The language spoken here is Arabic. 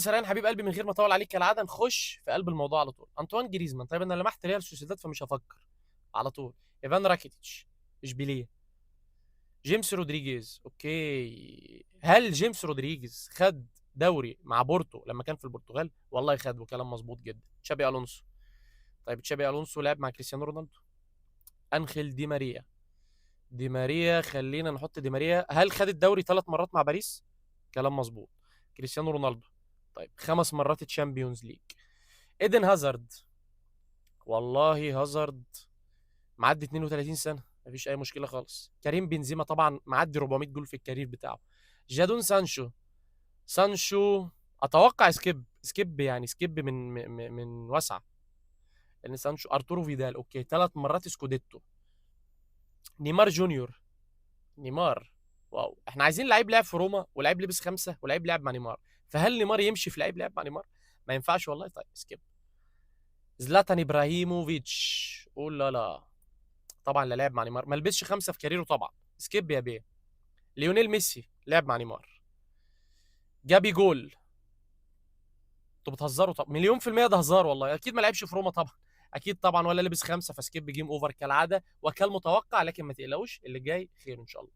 سريعا حبيب قلبي من غير ما اطول عليك كالعاده نخش في قلب الموضوع على طول. انطوان جريزمان، طيب انا لمحت ريال سوسيداد فمش هفكر على طول. ايفان راكيتيتش، اشبيليه. جيمس رودريجيز، اوكي. هل جيمس رودريجيز خد دوري مع بورتو لما كان في البرتغال؟ والله خد، وكلام مظبوط جدا. تشابي الونسو، طيب تشابي الونسو لعب مع كريستيانو رونالدو. انخيل دي ماريا، دي ماريا خلينا نحط دي ماريا. هل خد الدوري 3 مرات مع باريس؟ كلام مظبوط. كريستيانو رونالدو، طيب 5 مرات تشامبيونز ليج. ايدن هازارد، والله هازارد معدي 32 سنه، مفيش اي مشكله خالص. كريم بنزيما طبعا معدي 400 جول في الكارير بتاعه. جادون سانشو، سانشو اتوقع سكيب يعني سكيب من واسعه، لان سانشو. ارتورو فيدال، اوكي 3 مرات سكوديتو. نيمار جونيور، نيمار، واو. احنا عايزين لعيب لعب في روما ولعيب لبس 5 ولعيب لعب مع نيمار، فهل نيمار يمشي في لعيب لعب مع نيمار؟ ما ينفعش والله. طيب سكيب. زلاتان ابراهيموفيتش، قول لا لا، طبعا لا لعب مع نيمار، ما لبسش 5 في كاريره طبعا، سكيب يا بيه. ليونيل ميسي لعب مع نيمار. جابي جول، انتوا بتهزروا؟ طب مليون في المية ده هزار والله، اكيد ما لعبش في روما طبعا، اكيد طبعا، ولا لبس 5، فسكيب جيم اوفر كالعاده وكالمتوقع. لكن ما تقلقوش، اللي جاي خير ان شاء الله.